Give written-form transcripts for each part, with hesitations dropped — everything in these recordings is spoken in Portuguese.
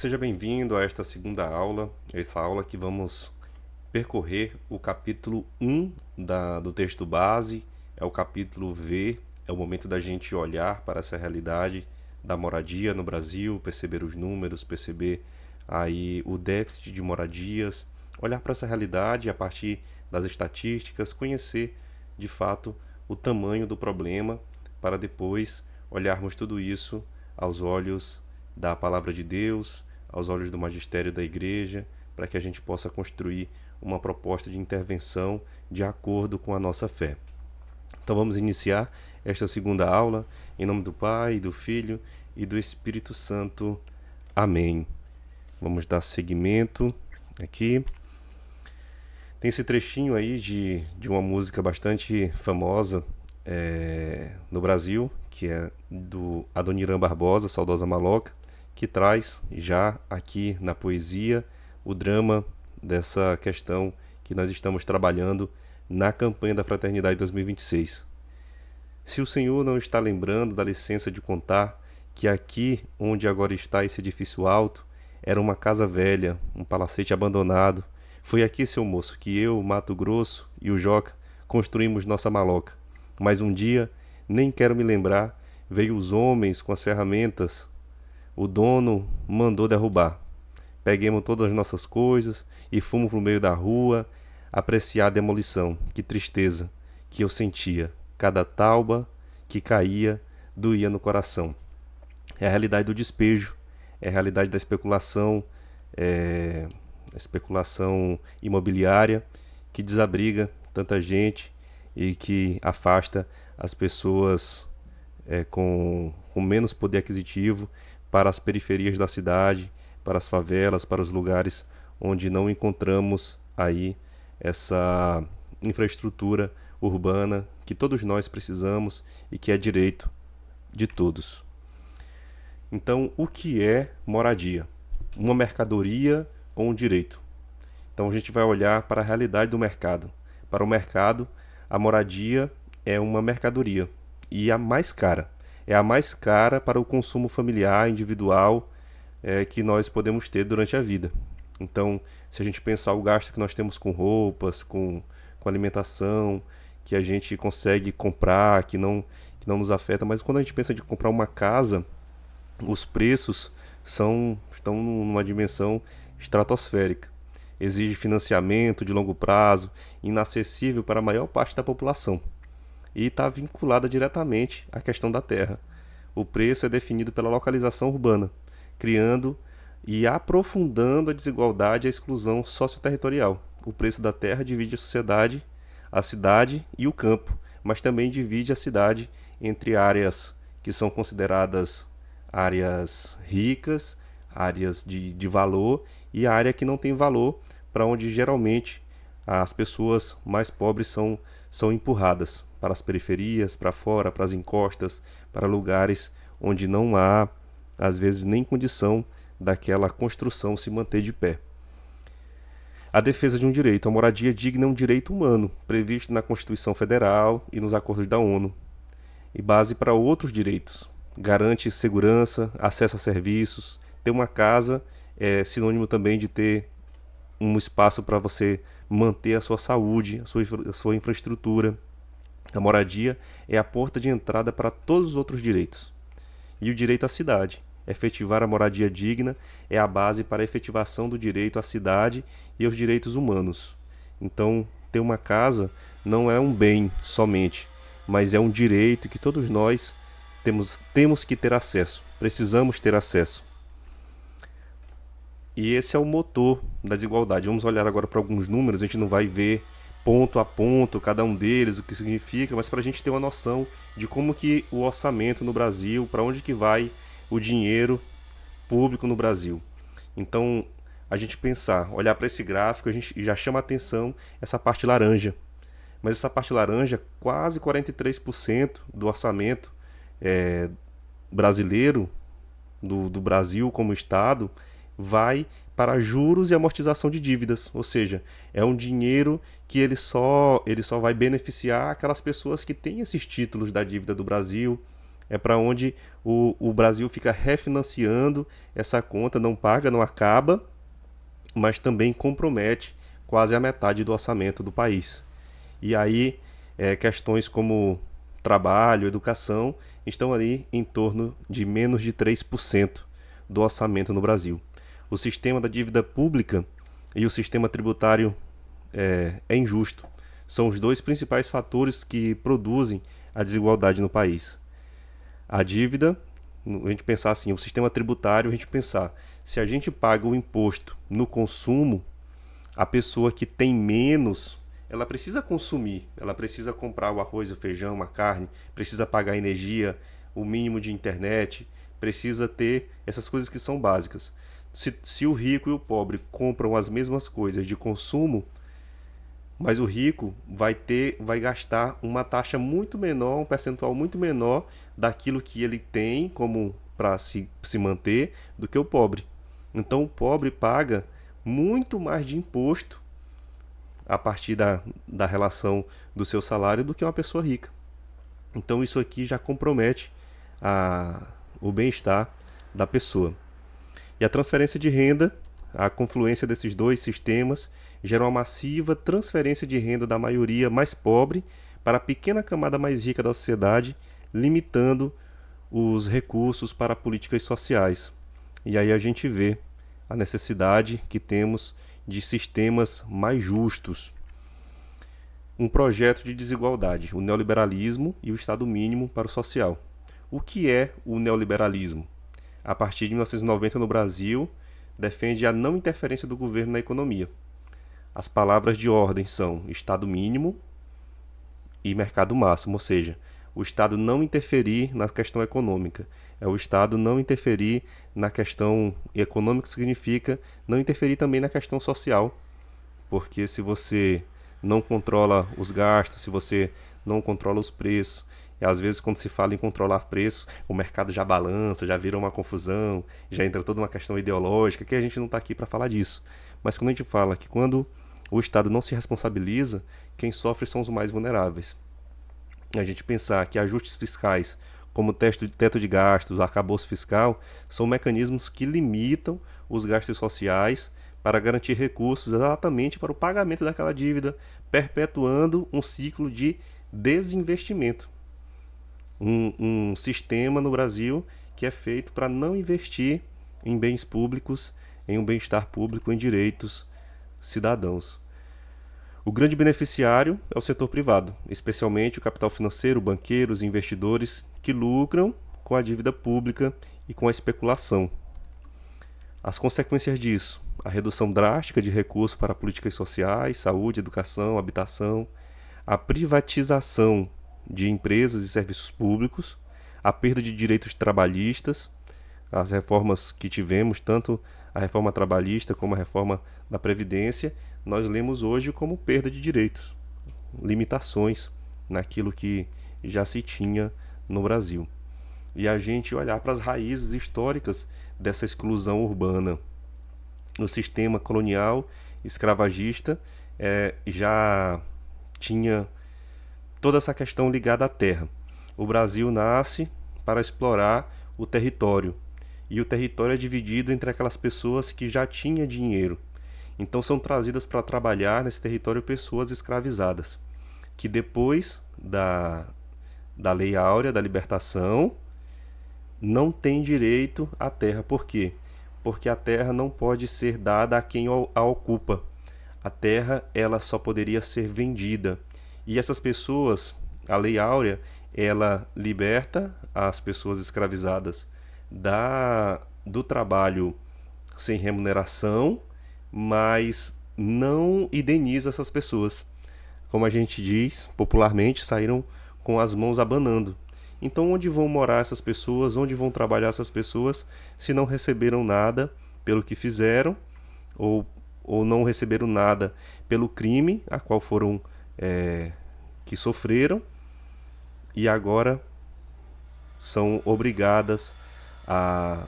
Seja bem-vindo a esta segunda aula, essa aula que vamos percorrer o capítulo 1 do texto base, é o capítulo V, é o momento da gente olhar para essa realidade da moradia no Brasil, perceber os números, perceber aí o déficit de moradias, olhar para essa realidade a partir das estatísticas, conhecer de fato o tamanho do problema, para depois olharmos tudo isso aos olhos da palavra de Deus, aos olhos do magistério da igreja, para que a gente possa construir uma proposta de intervenção de acordo com a nossa fé. Então vamos iniciar esta segunda aula em nome do Pai, do Filho e do Espírito Santo. Amém. Vamos dar seguimento aqui. Tem esse trechinho aí de uma música bastante famosa no Brasil, que é do Adoniran Barbosa, Saudosa Maloca, que traz já aqui na poesia o drama dessa questão que nós estamos trabalhando na campanha da Fraternidade 2026. Se o Senhor não está lembrando, dá licença de contar que aqui onde agora está esse edifício alto era uma casa velha, um palacete abandonado. Foi aqui, seu moço, que eu, Mato Grosso e o Joca construímos nossa maloca. Mas um dia, nem quero me lembrar, veio os homens com as ferramentas. O dono mandou derrubar. Peguemos todas as nossas coisas e fomos pro meio da rua apreciar a demolição. Que tristeza que eu sentia. Cada tauba que caía doía no coração. É a realidade do despejo, é a realidade da especulação, a especulação imobiliária que desabriga tanta gente e que afasta as pessoas com menos poder aquisitivo para as periferias da cidade, para as favelas, para os lugares onde não encontramos aí essa infraestrutura urbana que todos nós precisamos e que é direito de todos. Então, o que é moradia? Uma mercadoria ou um direito? Então, a gente vai olhar para a realidade do mercado. Para o mercado, a moradia é uma mercadoria e a mais cara. É a mais cara para o consumo familiar, individual, que nós podemos ter durante a vida. Então, se a gente pensar o gasto que nós temos com roupas, com alimentação, que a gente consegue comprar, que não nos afeta, mas quando a gente pensa de comprar uma casa, os preços estão numa dimensão estratosférica. Exige financiamento de longo prazo, inacessível para a maior parte da população. E está vinculada diretamente à questão da terra. O preço é definido pela localização urbana, criando e aprofundando a desigualdade e a exclusão socioterritorial. O preço da terra divide a cidade e o campo, mas também divide a cidade entre áreas que são consideradas áreas ricas, áreas de valor, e a área que não tem valor, para onde geralmente as pessoas mais pobres são empurradas para as periferias, para fora, para as encostas, para lugares onde não há, às vezes, nem condição daquela construção se manter de pé. A defesa de um direito. A moradia digna é um direito humano, previsto na Constituição Federal e nos acordos da ONU, e base para outros direitos. Garante segurança, acesso a serviços. Ter uma casa é sinônimo também de ter um espaço para você manter a sua saúde, a sua infraestrutura. A moradia é a porta de entrada para todos os outros direitos. E o direito à cidade. Efetivar a moradia digna é a base para a efetivação do direito à cidade e aos direitos humanos. Então, ter uma casa não é um bem somente, mas é um direito que todos nós temos que ter acesso, precisamos ter acesso. E esse é o motor da desigualdade. Vamos olhar agora para alguns números, a gente não vai ver ponto a ponto cada um deles, o que significa, mas para a gente ter uma noção de como que o orçamento no Brasil, para onde que vai o dinheiro público no Brasil. Então, a gente pensar, olhar para esse gráfico, a gente já chama a atenção essa parte laranja. Mas essa parte laranja, quase 43% do orçamento brasileiro, do Brasil como Estado, vai para juros e amortização de dívidas, ou seja, é um dinheiro que ele só vai beneficiar aquelas pessoas que têm esses títulos da dívida do Brasil, É para onde o Brasil fica refinanciando essa conta, não paga, não acaba, mas também compromete quase a metade do orçamento do país. E aí, questões como trabalho, educação, estão ali em torno de menos de 3% do orçamento no Brasil. O sistema da dívida pública e o sistema tributário é injusto. São os dois principais fatores que produzem a desigualdade no país. A dívida, a gente pensar assim, o sistema tributário, a gente pensar, se a gente paga o imposto no consumo, a pessoa que tem menos, ela precisa consumir, ela precisa comprar o arroz, o feijão, a carne, precisa pagar a energia, o mínimo de internet, precisa ter essas coisas que são básicas. Se o rico e o pobre compram as mesmas coisas de consumo, mas o rico vai gastar uma taxa muito menor, um percentual muito menor daquilo que ele tem como para se manter do que o pobre. Então o pobre paga muito mais de imposto a partir da relação do seu salário do que uma pessoa rica. Então isso aqui já compromete o bem-estar da pessoa. E a transferência de renda, a confluência desses dois sistemas, gera uma massiva transferência de renda da maioria mais pobre para a pequena camada mais rica da sociedade, limitando os recursos para políticas sociais. E aí a gente vê a necessidade que temos de sistemas mais justos. Um projeto de desigualdade, o neoliberalismo e o Estado mínimo para o social. O que é o neoliberalismo? A partir de 1990 no Brasil, defende a não interferência do governo na economia. As palavras de ordem são Estado mínimo e mercado máximo, ou seja, o Estado não interferir na questão econômica. É o Estado não interferir na questão econômica, significa não interferir também na questão social, porque se você não controla os gastos, se você não controla os preços, e às vezes quando se fala em controlar preços, o mercado já balança, já vira uma confusão, já entra toda uma questão ideológica, que a gente não está aqui para falar disso. Mas quando a gente fala que quando o Estado não se responsabiliza, quem sofre são os mais vulneráveis. A gente pensar que ajustes fiscais, como o teto de gastos, o arcabouço fiscal, são mecanismos que limitam os gastos sociais para garantir recursos exatamente para o pagamento daquela dívida, perpetuando um ciclo de desinvestimento. Um sistema no Brasil que é feito para não investir em bens públicos, em um bem-estar público, em direitos cidadãos. O grande beneficiário é o setor privado, especialmente o capital financeiro, banqueiros e investidores que lucram com a dívida pública e com a especulação. As consequências disso: a redução drástica de recursos para políticas sociais, saúde, educação, habitação, a privatização de empresas e serviços públicos, a perda de direitos trabalhistas, as reformas que tivemos, tanto a reforma trabalhista como a reforma da Previdência, nós lemos hoje como perda de direitos, limitações naquilo que já se tinha no Brasil. E a gente olhar para as raízes históricas dessa exclusão urbana. O sistema colonial escravagista já tinha toda essa questão ligada à terra. O Brasil nasce para explorar o território, e o território é dividido entre aquelas pessoas que já tinham dinheiro. Então são trazidas para trabalhar nesse território pessoas escravizadas, que depois da Lei Áurea, da libertação, não tem direito à terra. Por quê? Porque a terra não pode ser dada a quem a ocupa. A terra, ela só poderia ser vendida. E essas pessoas, a Lei Áurea, ela liberta as pessoas escravizadas do trabalho sem remuneração, mas não indeniza essas pessoas. Como a gente diz popularmente, saíram com as mãos abanando. Então, onde vão morar essas pessoas? Onde vão trabalhar essas pessoas se não receberam nada pelo que fizeram ou não receberam nada pelo crime a qual foram que sofreram e agora são obrigadas a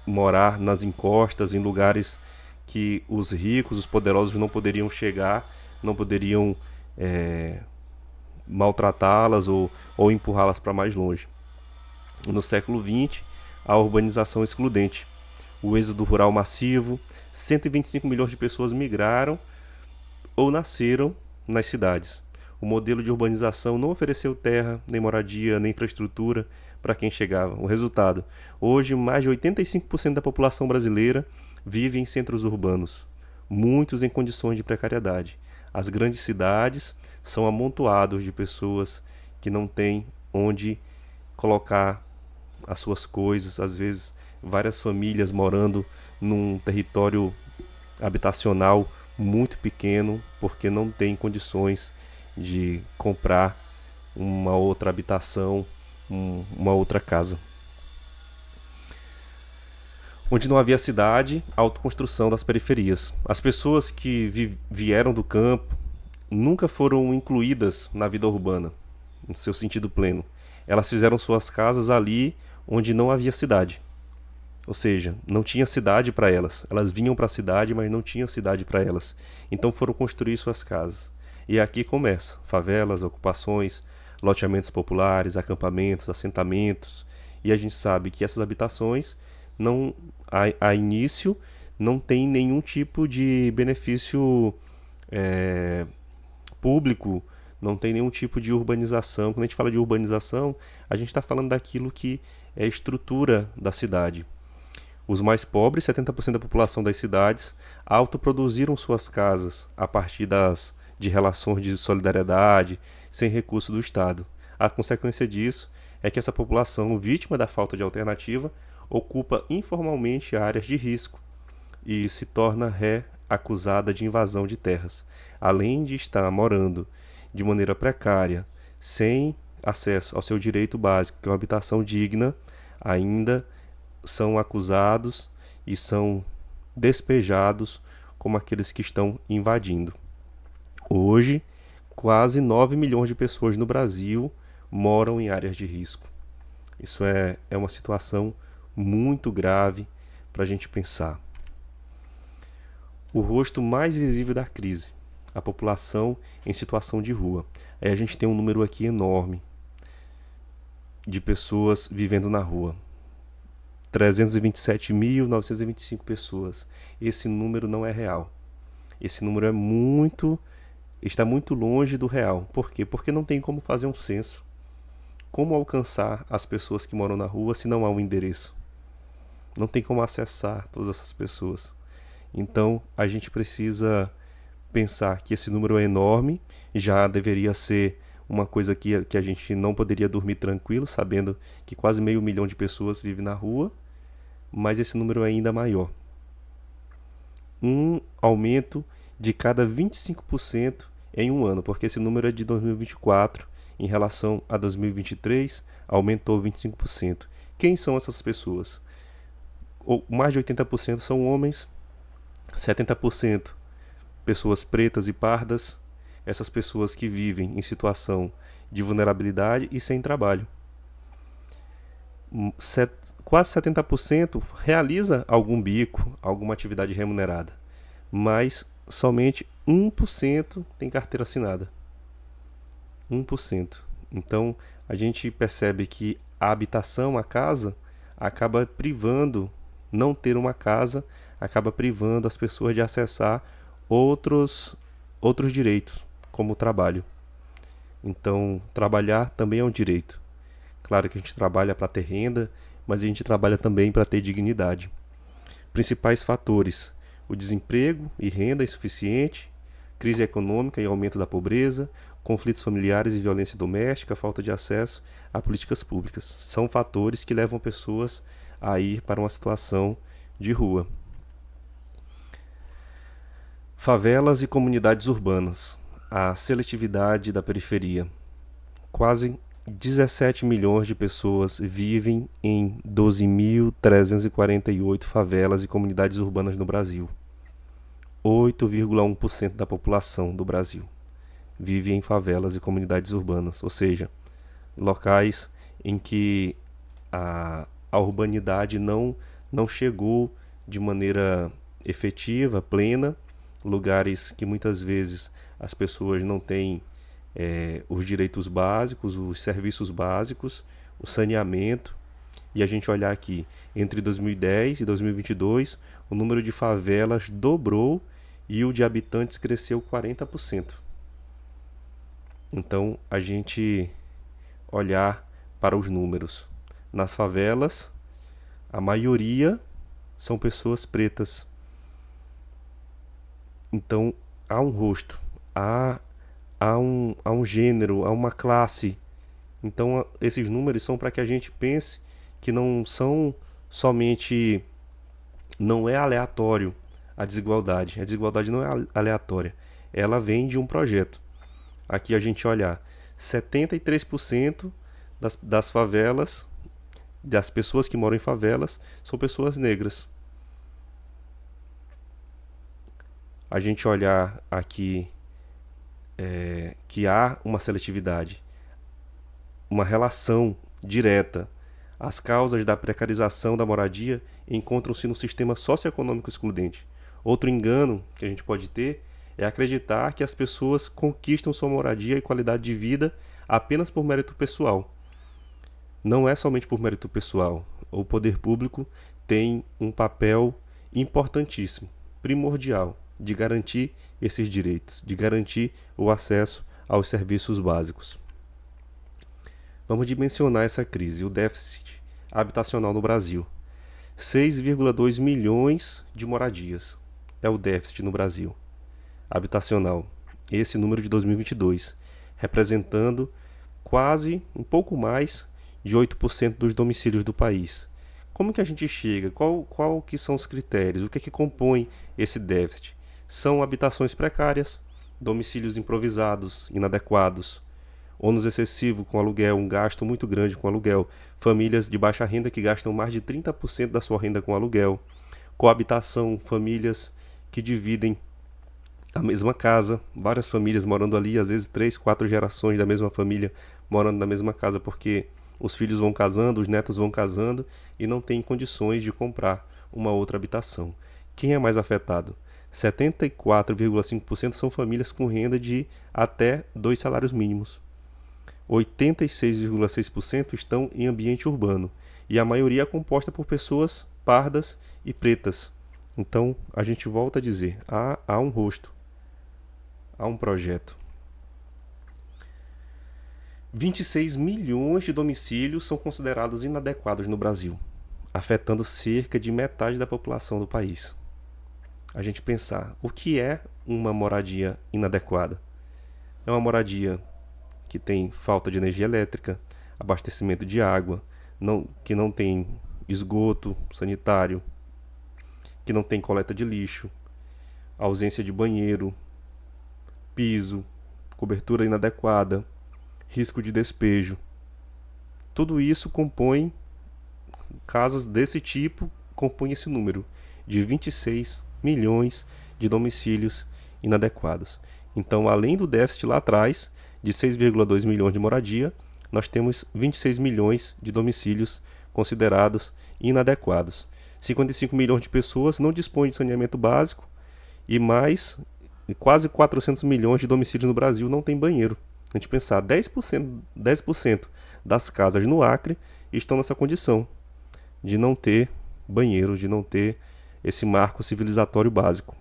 morar nas encostas, em lugares que os ricos, os poderosos não poderiam chegar, não poderiam maltratá-las ou empurrá-las para mais longe. No século XX, a urbanização excludente, o êxodo rural massivo, 125 milhões de pessoas migraram ou nasceram nas cidades. O modelo de urbanização não ofereceu terra, nem moradia, nem infraestrutura para quem chegava. O resultado: hoje, mais de 85% da população brasileira vive em centros urbanos, muitos em condições de precariedade. As grandes cidades são amontoados de pessoas que não têm onde colocar as suas coisas, às vezes várias famílias morando num território habitacional muito pequeno porque não tem condições de comprar uma outra habitação, uma outra casa. Onde não havia cidade, autoconstrução das periferias. As pessoas que vieram do campo nunca foram incluídas na vida urbana, no seu sentido pleno. Elas fizeram suas casas ali onde não havia cidade. Ou seja, não tinha cidade para elas. Elas vinham para a cidade, mas não tinha cidade para elas. Então foram construir suas casas. E aqui começa: favelas, ocupações, loteamentos populares, acampamentos, assentamentos. E a gente sabe que essas habitações, não, a início, não tem nenhum tipo de benefício público, não tem nenhum tipo de urbanização. Quando a gente fala de urbanização, a gente está falando daquilo que é a estrutura da cidade. Os mais pobres, 70% da população das cidades, autoproduziram suas casas a partir de relações de solidariedade, sem recurso do Estado. A consequência disso é que essa população, vítima da falta de alternativa, ocupa informalmente áreas de risco e se torna ré acusada de invasão de terras. Além de estar morando de maneira precária, sem acesso ao seu direito básico, que é uma habitação digna, ainda são acusados e são despejados como aqueles que estão invadindo. Hoje, quase 9 milhões de pessoas no Brasil moram em áreas de risco. Isso é uma situação muito grave para a gente pensar. O rosto mais visível da crise: a população em situação de rua. Aí a gente tem um número aqui enorme de pessoas vivendo na rua. 327.925 pessoas. Esse número não é real. Esse número está muito longe do real. Por quê? Porque não tem como fazer um censo. Como alcançar as pessoas que moram na rua se não há um endereço? Não tem como acessar todas essas pessoas. Então, a gente precisa pensar que esse número é enorme, já deveria ser uma coisa que a gente não poderia dormir tranquilo, sabendo que quase 500 mil de pessoas vivem na rua, mas esse número é ainda maior. Um aumento de cada 25% em um ano, porque esse número é de 2024, em relação a 2023, aumentou 25%. Quem são essas pessoas? Mais de 80% são homens, 70% pessoas pretas e pardas, essas pessoas que vivem em situação de vulnerabilidade e sem trabalho. Quase 70% realiza algum bico, alguma atividade remunerada, mas somente 1% tem carteira assinada. 1%. Então, a gente percebe que a habitação, a casa, acaba privando, não ter uma casa, acaba privando as pessoas de acessar outros direitos, como o trabalho. Então, trabalhar também é um direito. Claro que a gente trabalha para ter renda, mas a gente trabalha também para ter dignidade. Principais fatores: o desemprego e renda insuficiente, crise econômica e aumento da pobreza, conflitos familiares e violência doméstica, falta de acesso a políticas públicas. São fatores que levam pessoas a ir para uma situação de rua. Favelas e comunidades urbanas. A seletividade da periferia. Quase 17 milhões de pessoas vivem em 12.348 favelas e comunidades urbanas no Brasil. 8,1% da população do Brasil vive em favelas e comunidades urbanas, ou seja, locais em que a urbanidade não chegou de maneira efetiva, plena, lugares que muitas vezes as pessoas não têm os direitos básicos, os serviços básicos, o saneamento. e a gente olhar aqui, entre 2010 e 2022, o número de favelas dobrou e o de habitantes cresceu 40%. Então, a gente olhar para os números. Nas favelas, a maioria são pessoas pretas. Então, há um rosto, há um gênero, há uma classe. Então, esses números são para que a gente pense que não são somente. Não é aleatório a desigualdade. A desigualdade não é aleatória. Ela vem de um projeto. Aqui a gente olhar 73% das favelas, das pessoas que moram em favelas, são pessoas negras. A gente olhar aqui que há uma seletividade, uma relação direta. As causas da precarização da moradia encontram-se no sistema socioeconômico excludente. Outro engano que a gente pode ter é acreditar que as pessoas conquistam sua moradia e qualidade de vida apenas por mérito pessoal. Não é somente por mérito pessoal. O poder público tem um papel importantíssimo, primordial, de garantir esses direitos, de garantir o acesso aos serviços básicos. Vamos dimensionar essa crise, o déficit habitacional no Brasil. 6,2 milhões de moradias é o déficit no Brasil habitacional. Esse número de 2022, representando quase um pouco mais de 8% dos domicílios do país. Como que a gente chega? Qual que são os critérios? O que é que compõe esse déficit? São habitações precárias, domicílios improvisados, inadequados, ônus excessivo com aluguel, um gasto muito grande com aluguel, famílias de baixa renda que gastam mais de 30% da sua renda com aluguel, coabitação, famílias que dividem a mesma casa, várias famílias morando ali, às vezes 3, 4 gerações da mesma família morando na mesma casa, porque os filhos vão casando, os netos vão casando e não têm condições de comprar uma outra habitação. Quem é mais afetado? 74,5% são famílias com renda de até 2 salários mínimos. 86,6% estão em ambiente urbano e a maioria é composta por pessoas pardas e pretas. Então, a gente volta a dizer, há um rosto, há um projeto. 26 milhões de domicílios são considerados inadequados no Brasil, afetando cerca de metade da população do país. A gente pensar, o que é uma moradia inadequada? É uma moradia que tem falta de energia elétrica, abastecimento de água, que não tem esgoto sanitário, que não tem coleta de lixo, ausência de banheiro, piso, cobertura inadequada, risco de despejo. Tudo isso compõe, casas desse tipo, compõe esse número de 26 milhões de domicílios inadequados. Então, além do déficit lá atrás, de 6,2 milhões de moradia, nós temos 26 milhões de domicílios considerados inadequados. 55 milhões de pessoas não dispõem de saneamento básico e mais quase 400 milhões de domicílios no Brasil não têm banheiro. A gente pensar, 10% das casas no Acre estão nessa condição de não ter banheiro, de não ter esse marco civilizatório básico.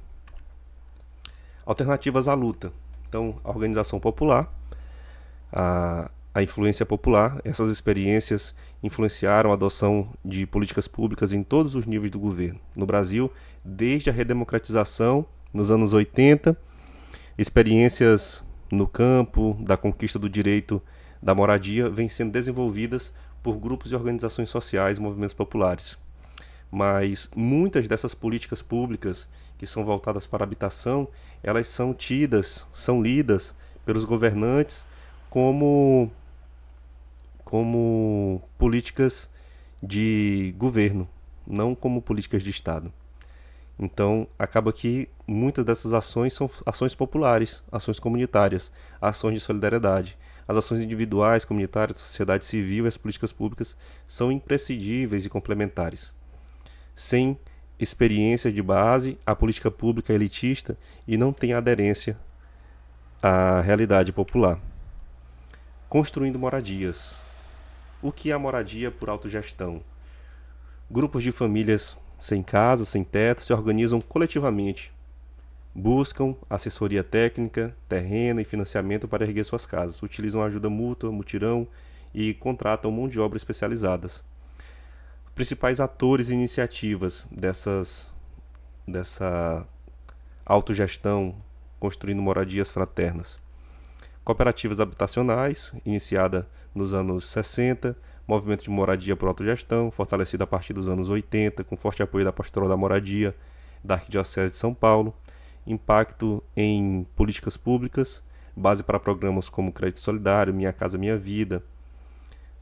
Alternativas à luta. Então, a organização popular, a influência popular, essas experiências influenciaram a adoção de políticas públicas em todos os níveis do governo. No Brasil, desde a redemocratização, nos anos 80, experiências no campo da conquista do direito da moradia vêm sendo desenvolvidas por grupos e organizações sociais e movimentos populares. Mas muitas dessas políticas públicas que são voltadas para a habitação, elas são lidas pelos governantes como políticas de governo, não como políticas de Estado. Então, acaba que muitas dessas ações são ações populares, ações comunitárias, ações de solidariedade. As ações individuais, comunitárias, sociedade civil e as políticas públicas são imprescindíveis e complementares. Sem experiência de base, a política pública é elitista e não tem aderência à realidade popular. Construindo moradias. O que é a moradia por autogestão? Grupos de famílias sem casa, sem teto, se organizam coletivamente, buscam assessoria técnica, terreno e financiamento para erguer suas casas, utilizam ajuda mútua, mutirão e contratam mão de obra especializadas. Principais atores e iniciativas dessa autogestão construindo moradias fraternas. Cooperativas habitacionais, iniciada nos anos 60, movimento de moradia por autogestão, fortalecido a partir dos anos 80, com forte apoio da Pastoral da Moradia, da Arquidiocese de São Paulo, impacto em políticas públicas, base para programas como Crédito Solidário, Minha Casa Minha Vida,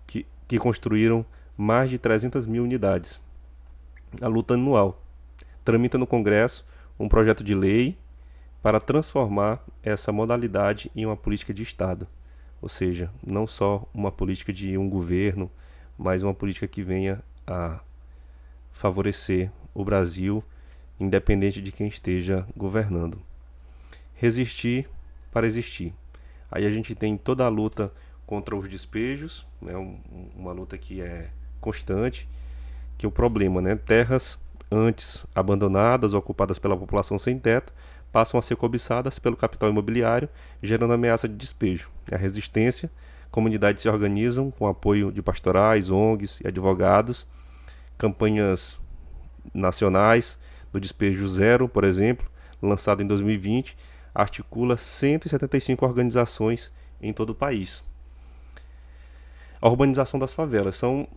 que construíram mais de 300 mil unidades. A luta anual. Tramita no Congresso um projeto de lei para transformar essa modalidade em uma política de Estado. Ou seja, não só uma política de um governo, mas uma política que venha a favorecer o Brasil, independente de quem esteja governando. Resistir para existir. Aí a gente tem toda a luta contra os despejos, né, uma luta que é constante, que é o problema, né, terras antes abandonadas, ocupadas pela população sem teto, passam a ser cobiçadas pelo capital imobiliário, gerando ameaça de despejo. A resistência, comunidades se organizam com apoio de pastorais, ONGs e advogados, campanhas nacionais do Despejo Zero, por exemplo, lançado em 2020, articula 175 organizações em todo o país. A urbanização das favelas são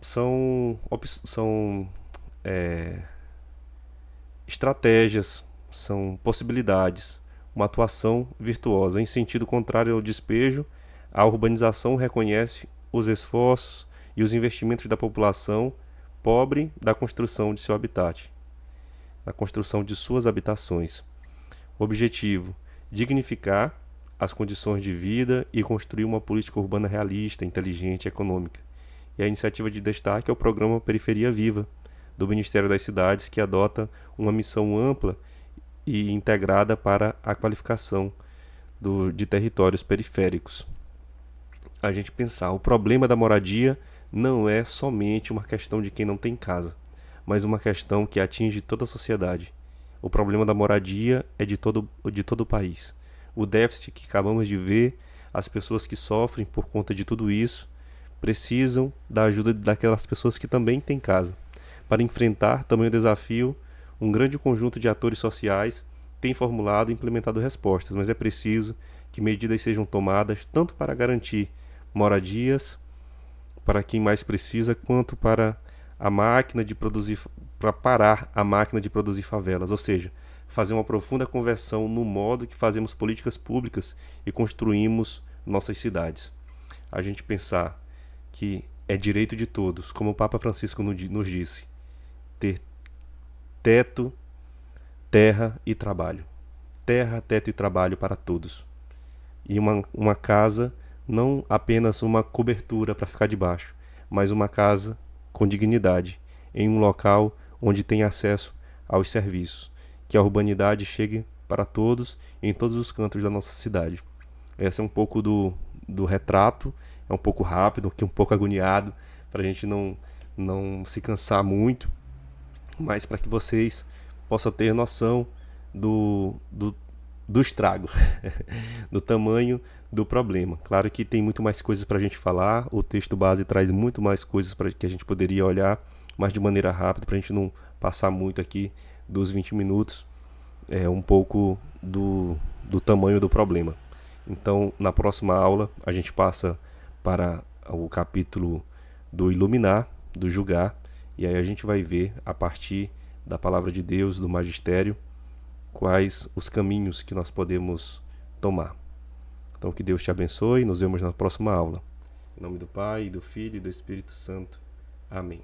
estratégias, são possibilidades, uma atuação virtuosa. Em sentido contrário ao despejo, a urbanização reconhece os esforços e os investimentos da população pobre da construção de seu habitat, na construção de suas habitações. Objetivo: dignificar as condições de vida e construir uma política urbana realista, inteligente e econômica. E a iniciativa de destaque é o programa Periferia Viva, do Ministério das Cidades, que adota uma missão ampla e integrada para a qualificação de territórios periféricos. A gente pensar, o problema da moradia não é somente uma questão de quem não tem casa, mas uma questão que atinge toda a sociedade. O problema da moradia é de todo o país. O déficit que acabamos de ver, as pessoas que sofrem por conta de tudo isso, precisam da ajuda daquelas pessoas que também têm casa. Para enfrentar também o desafio, um grande conjunto de atores sociais tem formulado e implementado respostas, mas é preciso que medidas sejam tomadas tanto para garantir moradias para quem mais precisa, quanto para parar a máquina de produzir favelas, ou seja, fazer uma profunda conversão no modo que fazemos políticas públicas e construímos nossas cidades. A gente pensar que é direito de todos, como o Papa Francisco nos disse, ter teto, terra e trabalho. Terra, teto e trabalho para todos. E uma casa, não apenas uma cobertura para ficar debaixo, mas uma casa com dignidade, em um local onde tem acesso aos serviços. Que a urbanidade chegue para todos, em todos os cantos da nossa cidade. Esse é um pouco do retrato, é um pouco rápido, um pouco agoniado, para a gente não se cansar muito, mas para que vocês possam ter noção do estrago, do tamanho do problema. Claro que tem muito mais coisas para a gente falar, o texto base traz muito mais coisas para que a gente poderia olhar, mas de maneira rápida, para a gente não passar muito aqui dos 20 minutos, um pouco do tamanho do problema. Então, na próxima aula, a gente passa para o capítulo do iluminar, do julgar, e aí a gente vai ver, a partir da palavra de Deus, do magistério, quais os caminhos que nós podemos tomar. Então, que Deus te abençoe e nos vemos na próxima aula. Em nome do Pai, do Filho e do Espírito Santo. Amém.